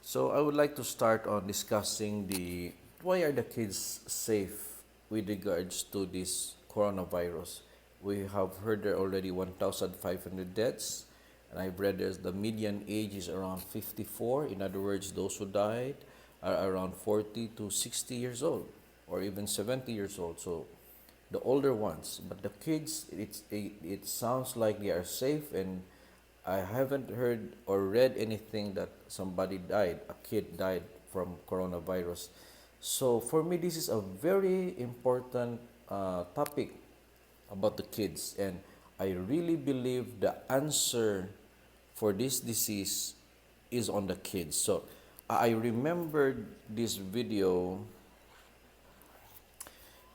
So I would like to start on discussing the why are the kids safe with regards to this coronavirus. We have heard there are already 1,500 deaths, and I've read there's the median age is around 54. In other words, those who died are around 40 to 60 years old, or even 70 years old. So the older ones, but the kids, it sounds like they are safe, and I haven't heard or read anything that somebody died, a kid died from coronavirus. So for me, this is a very important topic about the kids, and I really believe the answer for this disease is on the kids. So I remembered this video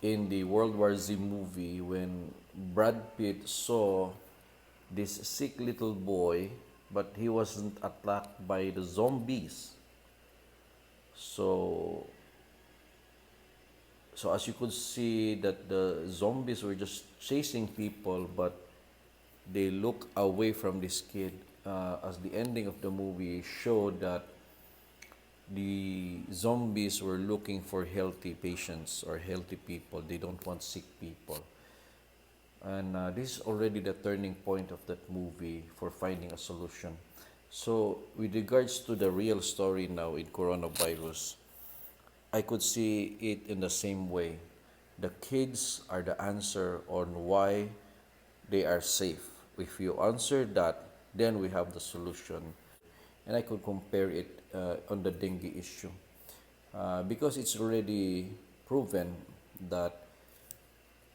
in the World War Z movie when Brad Pitt saw this sick little boy, but he wasn't attacked by the zombies. So, so as you could see that the zombies were just chasing people, but they look away from this kid. As the ending of the movie showed that the zombies were looking for healthy patients or healthy people. They don't want sick people. And this is already the turning point of that movie for finding a solution. So, with regards to the real story now in coronavirus, I could see it in the same way. The kids are the answer on why they are safe. If you answer that, then we have the solution. And I could compare it on the dengue issue. Because it's already proven that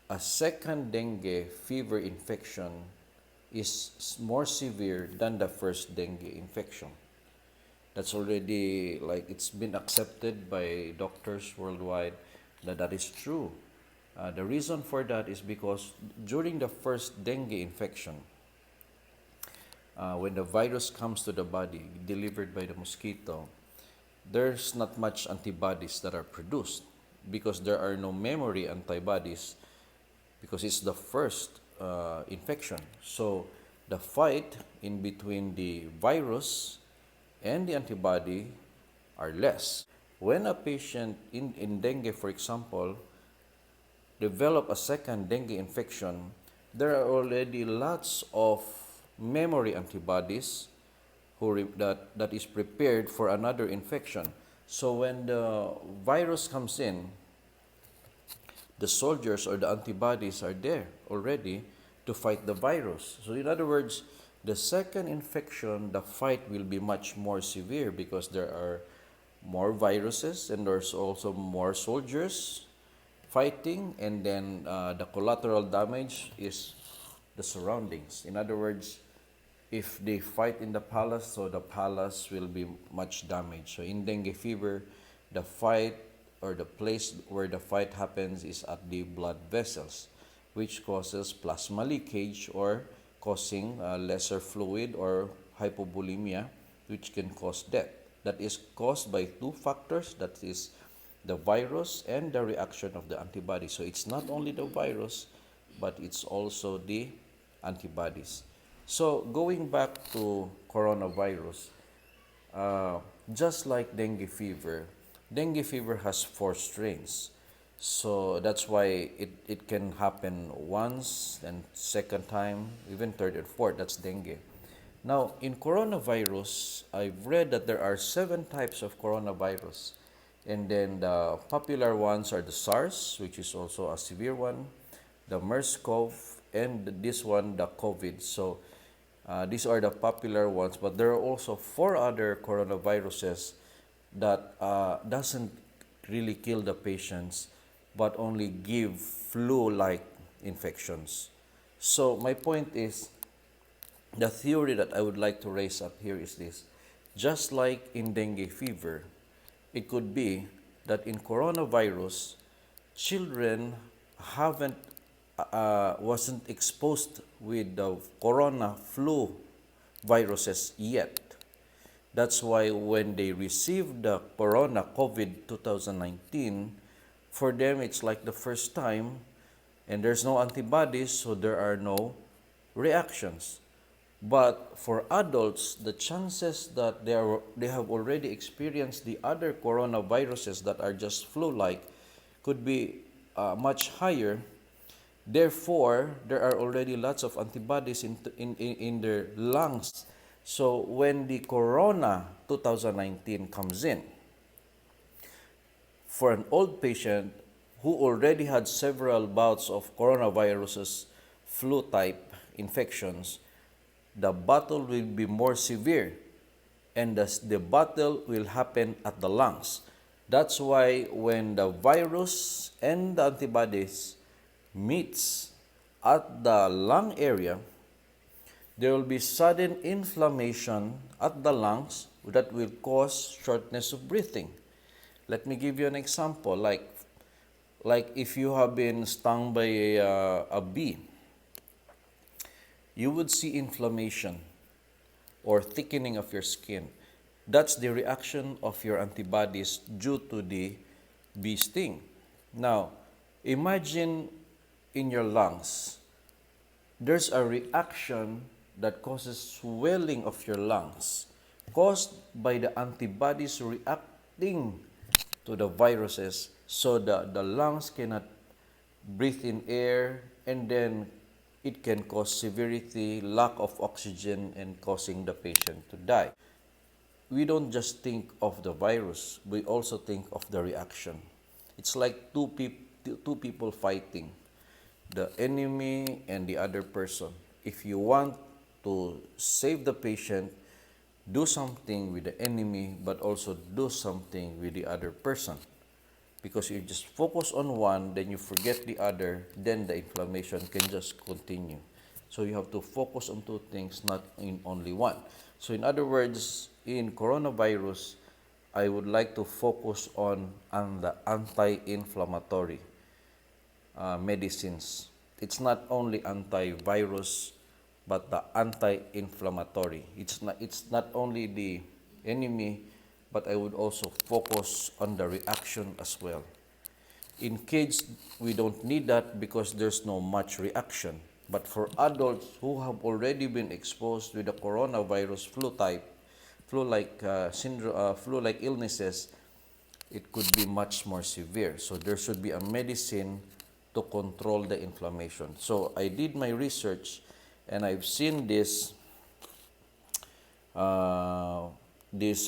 a second dengue fever infection is more severe than the first dengue infection. That's already like it's been accepted by doctors worldwide that that is true. The reason for that is because during the first dengue infection, when the virus comes to the body delivered by the mosquito, there's not much antibodies that are produced because there are no memory antibodies because it's the first infection. So the fight in between the virus and the antibody are less. When a patient in dengue, for example, develop a second dengue infection, there are already lots of memory antibodies that is prepared for another infection. So when the virus comes in, the soldiers or the antibodies are there already to fight the virus. So in other words, the second infection, the fight will be much more severe because there are more viruses and there's also more soldiers fighting, and then the collateral damage is the surroundings. In other words, if they fight in the palace, so the palace will be much damaged. So in dengue fever, the fight or the place where the fight happens is at the blood vessels, which causes plasma leakage or causing lesser fluid or hypovolemia, which can cause death. That is caused by two factors, that is the virus and the reaction of the antibody. So it's not only the virus, but it's also the antibodies. So going back to coronavirus, just like dengue fever has four strains. So that's why it can happen once, then second time, even third and fourth. That's dengue. Now, in coronavirus, I've read that there are 7 types of coronavirus. And then the popular ones are the SARS, which is also a severe one, the MERS-CoV, and this one, the COVID. So these are the popular ones, but there are also 4 other coronaviruses that doesn't really kill the patients, but only give flu-like infections. So my point is, the theory that I would like to raise up here is this. Just like in dengue fever, it could be that in coronavirus, children haven't wasn't exposed with the corona flu viruses yet. That's why when they received the corona COVID 2019, for them it's like the first time, and there's no antibodies, so there are no reactions. But for adults, the chances that they have already experienced the other coronaviruses that are just flu-like could be much higher. Therefore, there are already lots of antibodies in their lungs. So when the Corona 2019 comes in, for an old patient who already had several bouts of coronaviruses, flu-type infections, the battle will be more severe, and the battle will happen at the lungs. That's why when the virus and the antibodies meets at the lung area, there will be sudden inflammation at the lungs that will cause shortness of breathing. Let me give you an example, like if you have been stung by a bee, you would see inflammation or thickening of your skin. That's the reaction of your antibodies due to the bee sting. Now, imagine in your lungs, there's a reaction that causes swelling of your lungs caused by the antibodies reacting to the viruses, so that the lungs cannot breathe in air, and then it can cause severity, lack of oxygen, and causing the patient to die. We don't just think of the virus, we also think of the reaction. It's like two people fighting, the enemy and the other person. If you want to save the patient, do something with the enemy, but also do something with the other person. Because you just focus on one, then you forget the other, then the inflammation can just continue. So you have to focus on two things, not in only one. So in other words, in coronavirus, I would like to focus on the anti-inflammatory medicines. It's not only antivirus, but the anti-inflammatory. It's not only the enemy, but I would also focus on the reaction as well. In kids, we don't need that because there's no much reaction. But for adults who have already been exposed with the coronavirus flu-like illnesses, it could be much more severe. So there should be a medicine to control the inflammation. So I did my research, and I've seen this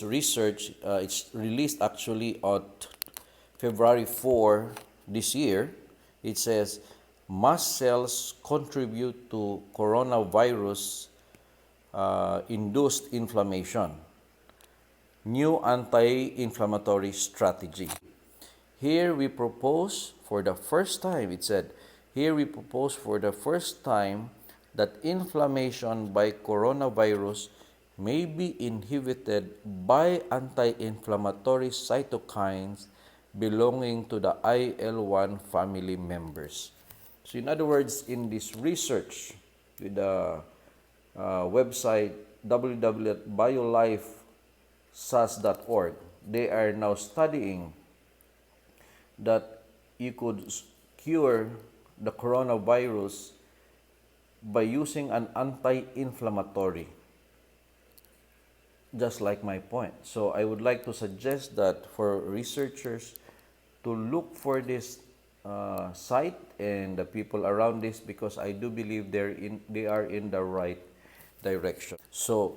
research. It's released actually on February 4 this year. It says mast cells contribute to coronavirus induced inflammation. New anti-inflammatory strategy. Here we propose for the first time, it said, here we propose for the first time that inflammation by coronavirus may be inhibited by anti-inflammatory cytokines belonging to the IL-1 family members. So in other words, in this research with the website www.biolifesas.org, they are now studying that you could cure the coronavirus by using an anti-inflammatory, just like my point. So I would like to suggest that for researchers to look for this site and the people around this, because I do believe they are in the right direction. So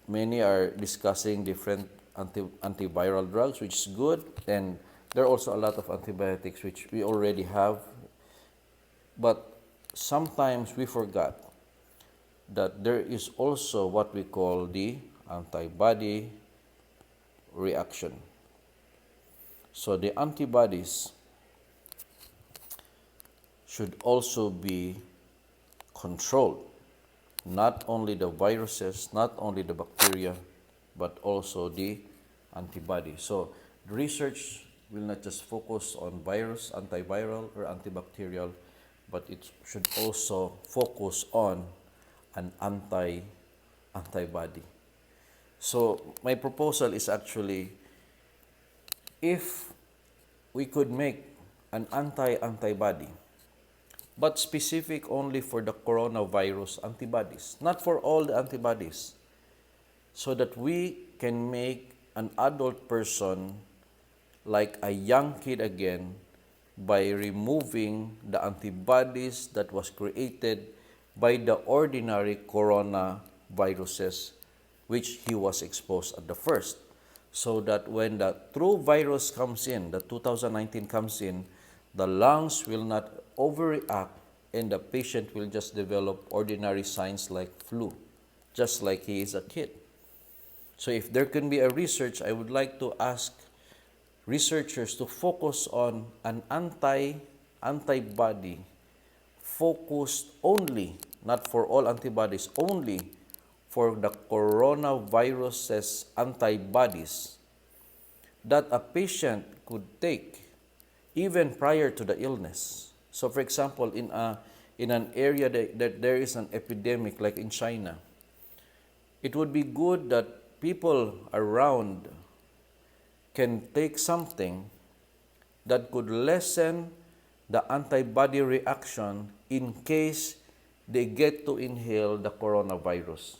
many are discussing different antiviral drugs, which is good, and there are also a lot of antibiotics which we already have. But sometimes we forgot that there is also what we call the antibody reaction. So the antibodies should also be controlled. Not only the viruses, not only the bacteria, but also the antibody. So the research will not just focus on virus, antiviral, or antibacterial, but it should also focus on an antibody. So my proposal is actually, if we could make an antibody but specific only for the coronavirus antibodies, not for all the antibodies, so that we can make an adult person like a young kid again by removing the antibodies that was created by the ordinary coronaviruses which he was exposed at the first. So that when the true virus comes in, the 2019 comes in, the lungs will not overreact and the patient will just develop ordinary signs like flu, just like he is a kid. So if there can be a research, I would like to ask researchers to focus on an antibody focused only, not for all antibodies, only for the coronavirus's antibodies that a patient could take even prior to the illness. So for example, in an area that there is an epidemic like in China, it would be good that people around can take something that could lessen the antibody reaction in case they get to inhale the coronavirus.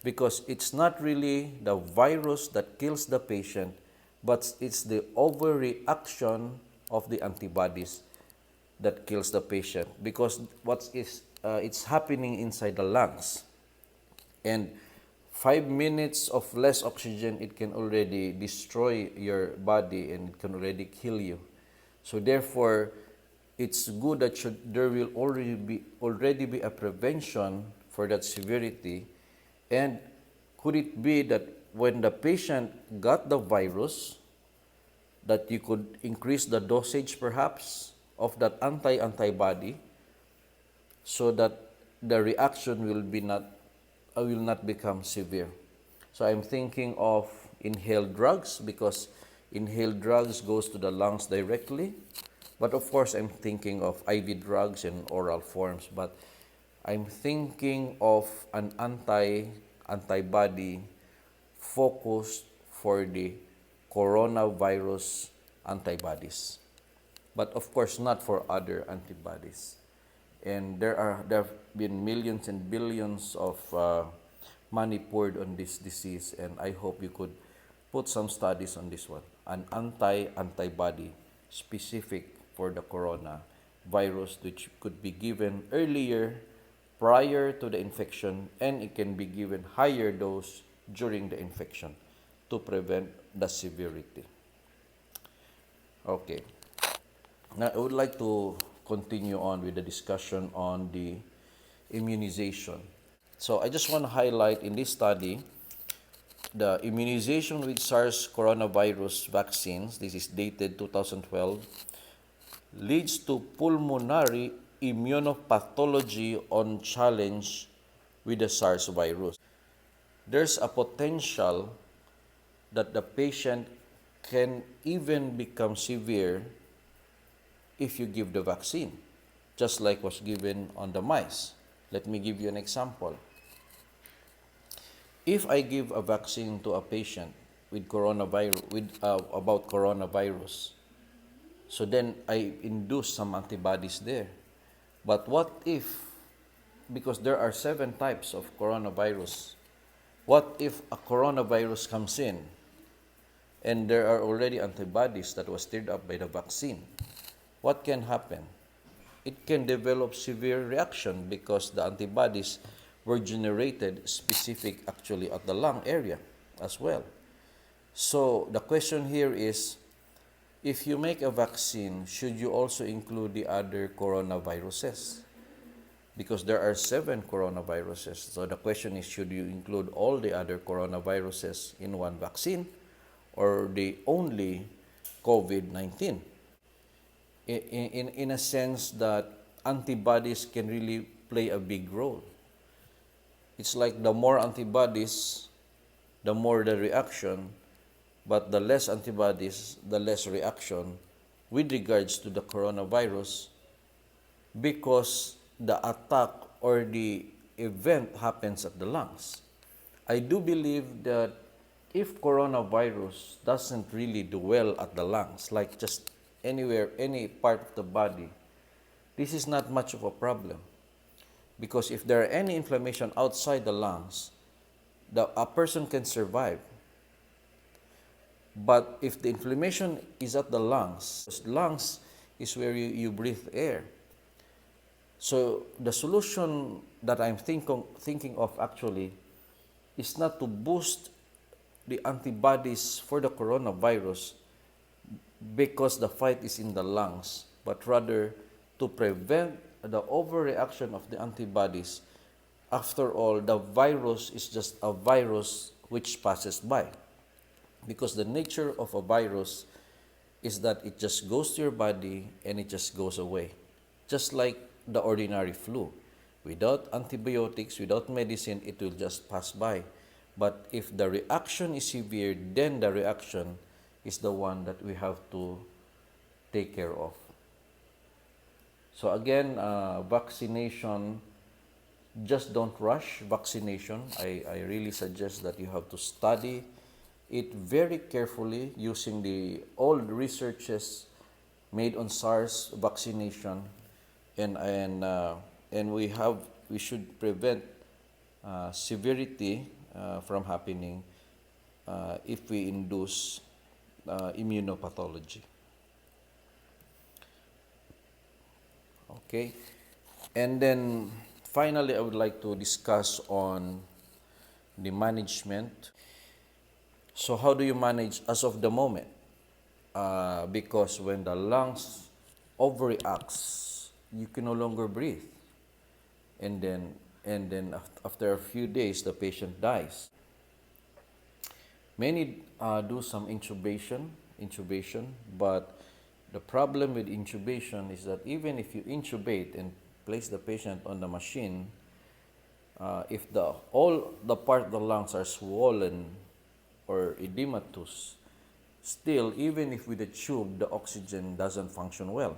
Because it's not really the virus that kills the patient, but it's the overreaction of the antibodies that kills the patient. Because it's happening inside the lungs. And 5 minutes of less oxygen, it can already destroy your body and it can already kill you. So therefore, it's good that there will already be a prevention for that severity. And could it be that when the patient got the virus, that you could increase the dosage perhaps of that antibody so that the reaction will not become severe. So I'm thinking of inhaled drugs because inhaled drugs goes to the lungs directly. But of course, I'm thinking of IV drugs in oral forms. But I'm thinking of an antibody focused for the coronavirus antibodies. But of course, not for other antibodies. And there have been millions and billions of money poured on this disease, and I hope you could put some studies on this one. An antibody specific for the coronavirus, which could be given earlier prior to the infection, and it can be given higher dose during the infection to prevent the severity. Okay. Now, I would like to continue on with the discussion on the immunization. So I just want to highlight in this study, the immunization with SARS coronavirus vaccines, this is dated 2012, leads to pulmonary immunopathology on challenge with the SARS virus. There's a potential that the patient can even become severe if you give the vaccine, just like was given on the mice. Let me give you an example. If I give a vaccine to a patient with about coronavirus, so then I induce some antibodies there. But what if, because there are 7 types of coronavirus, what if a coronavirus comes in and there are already antibodies that was stirred up by the vaccine? What can happen? It can develop severe reaction because the antibodies were generated specific actually at the lung area as well. So the question here is, if you make a vaccine, should you also include the other coronaviruses? Because there are 7 coronaviruses. So the question is, should you include all the other coronaviruses in one vaccine or the only COVID-19? In a sense that antibodies can really play a big role. It's like the more antibodies, the more the reaction, but the less antibodies, the less reaction with regards to the coronavirus, because the attack or the event happens at the lungs. I do believe that if coronavirus doesn't really do well at the lungs, like just anywhere, any part of the body, this is not much of a problem. Because if there are any inflammation outside the lungs, a person can survive. But if the inflammation is at the lungs is where you breathe air. So the solution that I'm thinking of actually is not to boost the antibodies for the coronavirus because the fight is in the lungs, but rather to prevent the overreaction of the antibodies. After all, the virus is just a virus which passes by. Because the nature of a virus is that it just goes to your body and it just goes away. Just like the ordinary flu. Without antibiotics, without medicine, it will just pass by. But if the reaction is severe, then the reaction is the one that we have to take care of. So again, vaccination, just don't rush vaccination. I really suggest that you have to study it very carefully using the old researches made on SARS vaccination, and we should prevent severity from happening if we induce immunopathology. Okay, and then finally I would like to discuss on the management. So how do you manage as of the moment? Because when the lungs overreacts, you can no longer breathe. And then after a few days, the patient dies. Many do some intubation, but the problem with intubation is that even if you intubate and place the patient on the machine, if all the part of the lungs are swollen or edematous, still, even if with a tube, the oxygen doesn't function well.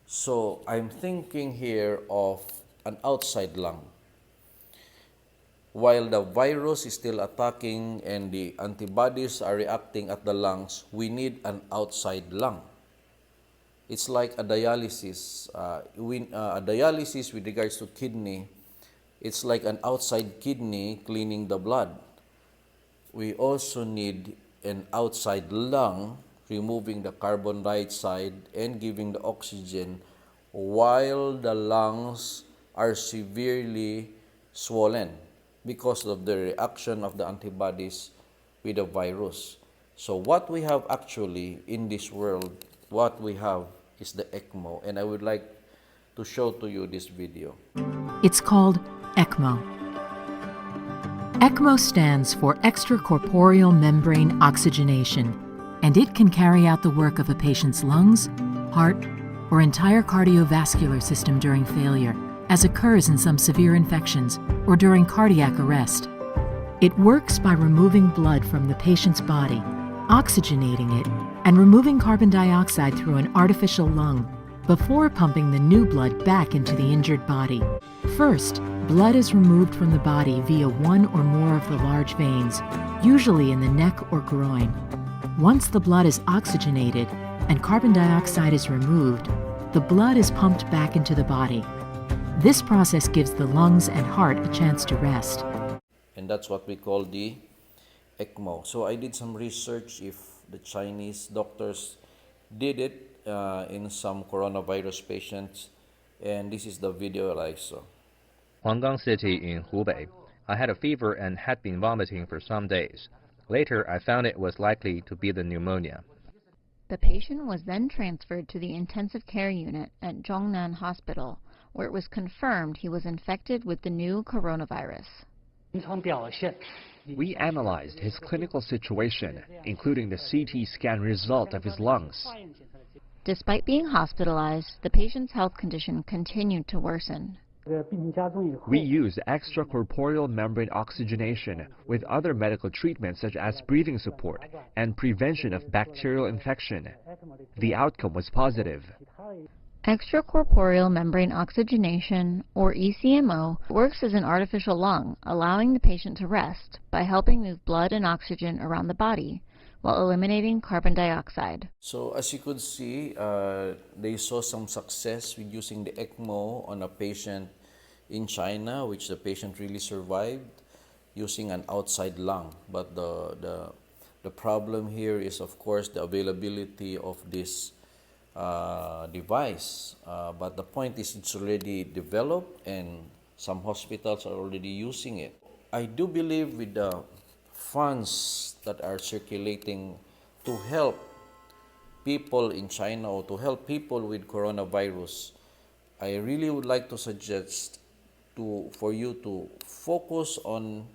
So I'm thinking here of an outside lung. While the virus is still attacking and the antibodies are reacting at the lungs, we need an outside lung. It's like a dialysis. A dialysis with regards to kidney, it's like an outside kidney cleaning the blood. We also need an outside lung, removing the carbon dioxide and giving the oxygen while the lungs are severely swollen because of the reaction of the antibodies with the virus. So what we have actually in this world, what we have is the ECMO, and I would like to show to you this video. It's called ECMO. ECMO stands for extracorporeal membrane oxygenation, and it can carry out the work of a patient's lungs, heart, or entire cardiovascular system during failure, as occurs in some severe infections or during cardiac arrest. It works by removing blood from the patient's body, oxygenating it, and removing carbon dioxide through an artificial lung before pumping the new blood back into the injured body. First, blood is removed from the body via one or more of the large veins, usually in the neck or groin. Once the blood is oxygenated and carbon dioxide is removed, the blood is pumped back into the body. This process gives the lungs and heart a chance to rest. And that's what we call the ECMO. So I did some research if the Chinese doctors did it in some coronavirus patients, and this is the video I saw. Huanggang City in Hubei. I had a fever and had been vomiting for some days. Later, I found it was likely to be the pneumonia. The patient was then transferred to the intensive care unit at Zhongnan Hospital, where it was confirmed he was infected with the new coronavirus. We analyzed his clinical situation, including the CT scan result of his lungs. Despite being hospitalized, the patient's health condition continued to worsen. We used extracorporeal membrane oxygenation with other medical treatments such as breathing support and prevention of bacterial infection. The outcome was positive. Extracorporeal membrane oxygenation, or ECMO, works as an artificial lung, allowing the patient to rest by helping move blood and oxygen around the body, while eliminating carbon dioxide. So as you could see, they saw some success with using the ECMO on a patient in China, which the patient really survived using an outside lung. But the problem here is, of course, the availability of this device. But the point is, it's already developed and some hospitals are already using it. I do believe with the funds that are circulating to help people in China or to help people with coronavirus, I really would like to suggest for you to focus on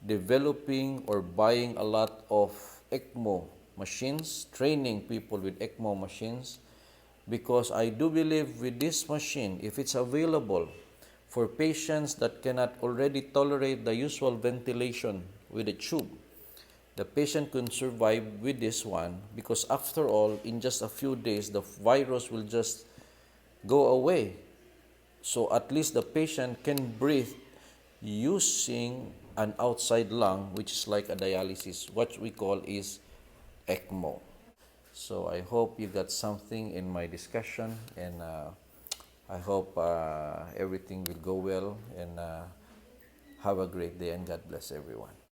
developing or buying a lot of ECMO machines, training people with ECMO machines, because I do believe with this machine, if it's available for patients that cannot already tolerate the usual ventilation with a tube, the patient can survive with this one, because after all, in just a few days, the virus will just go away. So at least the patient can breathe using an outside lung, which is like a dialysis. What we call is ECMO. So I hope you got something in my discussion, and I hope everything will go well, and have a great day, and God bless everyone.